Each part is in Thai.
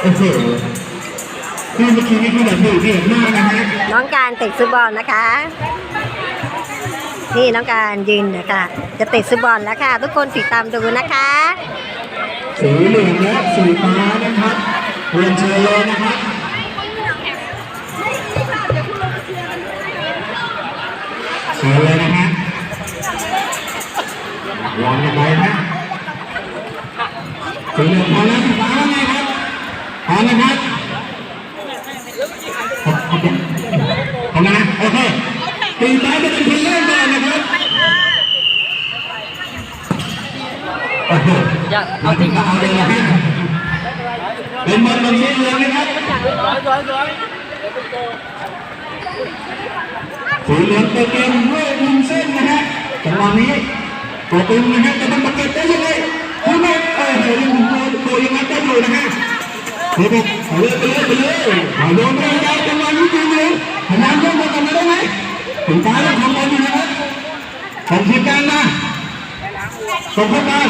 โอ้โหคือเมื่อกี้นี่คือแบบดุเดือดมากนะฮะน้องการติดซุบอลนะคะนี่น้องการยืนนะคะจะติดซุบอลแล้วค่ะทุกคนติดตามดูนะคะสีเหลืองและสีฟ้านะครับเรียนเชิญเลยนะครับเชิญเลยนะฮะวางยังไงนะสีเหลืองพอแล้วสีฟ้าว่าไงครับพอแล้วครับพอแล้วนะโอเคสีฟ้าจะเป็นคนเล่นก่อนนะครับโอ้โหเอาจริงเอาเลยนะฮะเป็นบอลลงสีเหลืองนะครับสีเหลืองตัวเกมด้วยมุมเส้นนะฮะจังหวะนี้ตัวตึงนะฮะจะต้องประกาศได้ยังไงคุณแม่ตัวยังไงได้อยู่นะฮะเอาเลยเอาโดนไปได้จังหวะนี้จริงเลยพยายามโยนบอลกลับมาได้ไหมถึงฟ้าแล้วทำบอลอยู่นะครับส่งทีมการมาส่งเข้ามา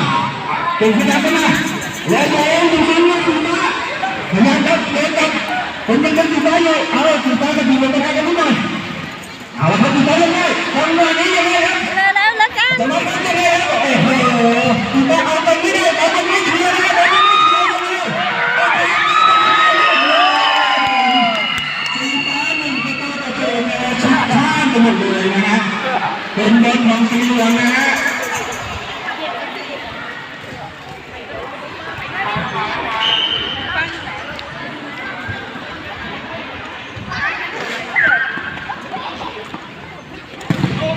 ส่งทีมการเข้ามาแล้วโยนดูซิว่าสีฟ้าพยายามครับเดินกับผมยังเป็นสีฟ้าอยู่เอาสีฟ้ากับสีเหลืองไปกันนิดหน่อยเอาละครับสีฟ้ายังไงคนหน่อยนี้ยังไงครับแล้วกันจะมาทำยังไงครับโอ้โหสีฟ้าเอาตรงนี้ได้เอาตรงนี้เคลียร์นะหมดเลยนะฮะเป็นบอลของสีเหลืองนะฮะ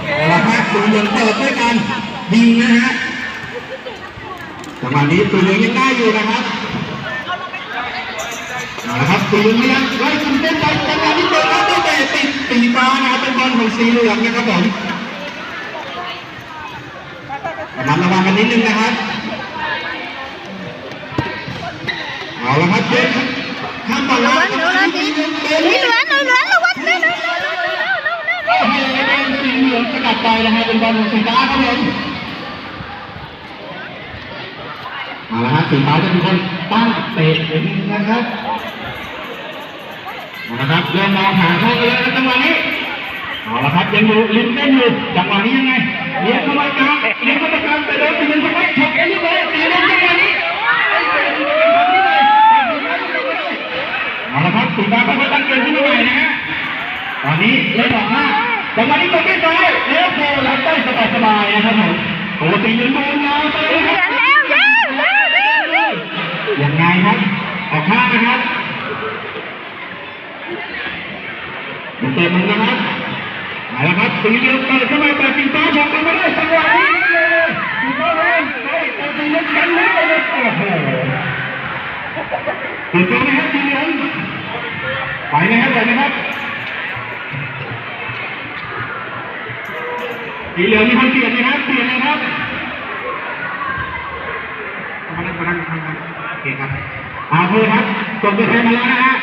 เอาละฮะสีเหลืองเปิดด้วยกันยิงนะฮะจังหวะนี้สีเหลืองยังได้อยู่นะครับนะครับสีเหลืองยังไล่คุณเต้นไปจังหวะนี้เปิดแล้วได้แต่ติดสีฟ้านะครับเป็นบอลของสีเหลืองนะครับผมระวังกันนิดนึงนะครับเอาละครับเด็กข้ามบอลแล้วสีเหลืองสีเหลืองสกัดไปนะครับเป็นบอลของสีฟ้าครับผมเอาละครับสีฟ้าจะเป็นคนตั้งเตะเองนะครับนะครับเริ่มมองหาเข้าเลยจังหวะนี้เอาละครับยังอยู่ลิ้นเต้นอยู่จังหวะนี้ยังไงเลี้ยงเข้ามากลางเลี้ยงเข้ามากลางแต่โดนตีนเข้าไปฉกเอ็นนี่เลยตีนจังหวะนี้เอาละครับสีฟ้าก็ตั้งเกมขึ้นมาใหม่นะฮะตอนนี้เล่นออกมาจังหวะนี้ตกไม่ซ้ายเลี้ยวโผล่หลังได้สบายๆนะครับผมปกติยืนมองยาวไปยังไงครับออกข้างนะครับเตะมันนะครับเอาละครับสีเหลืองเปิดเข้ามาแต่สีฟ้าฉกกันไม่ได้จังหวะนี้สีฟ้าเลยแต่สีเหลืองกันแล้วโอ้โหติดตัวนะครับสีเหลืองไปนะครับไปนะครับสีเหลืองมีคนเปลี่ยนนะครับเปลี่ยนนะครับมานั่งโอเคครับเอาเพื่อครับส่งตัวแทนมาแล้วนะฮะ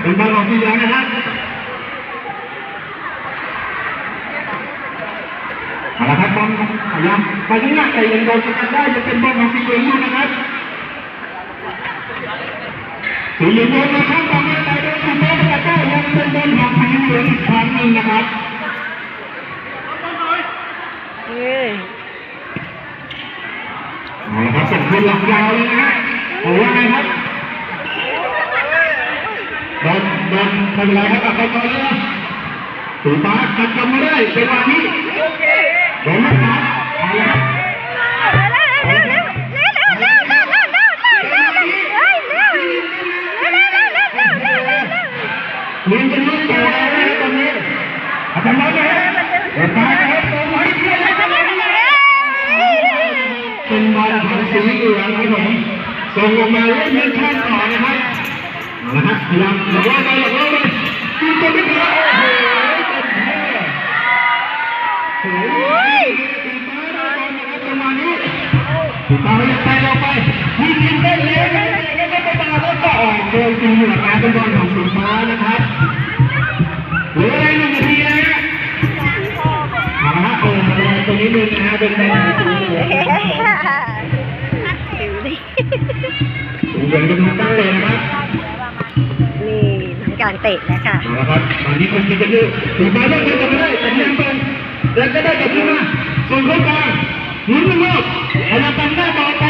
เป็นบอลของสีเหลืองนะครับเอาละครับบอลพยายามไปข้างหน้าแต่ยังโดนสกัดได้จะเป็นบอลของสีเหลืองอยู่นะครับสีเหลืองโดนมาข้างต่อมาแต่โดนสีฟ้าสกัดได้ยังเป็นบอลของสีเหลืองอีกครั้งหนึ่งนะครับเอาละครับส่งคืนหลังยาวเลยนะฮะโอ้ว่าไงครับโดนไม่เป็นไรครับเอาไปก่อนเลยสีฟ้าตัดกลับมาได้เป็นวันนี้โดนนะครับเอาละครับเลี้ยงกันลูกโตแล้วนะครับตอนนี้อาจารย์น้อยนะครับเปิดตานะครับโตไว้เพื่อนให้ทำอะไรเป็นบอลของสีเหลืองครับผมส่งออกมาเล่นเล่นข้างต่อนะครับเอาละครับพยายามหลอกล่อเลยยิงตัวไม่พอโอ้โหตีฟ้าได้บอลนะครับประมาณนี้ตีฟ้าไม่ได้เราไปยิงเต้นเลยแล้วก็ตาแล้วก็ออกโดยสีเหลืองนะเป็นบอลของสีฟ้านะครับเหลืออะไร1 นาทีนะฮะเอาละฮะตรงนี้นึงนะฮะเป็นบอลของสีเหลืองสีเหลืองจะมาตั้งเลยนะ เตะแล้วค่ะ เอาละครับตอนนี้คนกินกันอยู่ถูกมาเรื่อยๆจะไม่ได้แต่ยังตรงแล้วก็ได้กลับขึ้นมาส่งเข้ากลางหมุนหนึ่งรอบเอาละตันหน้าต่อไป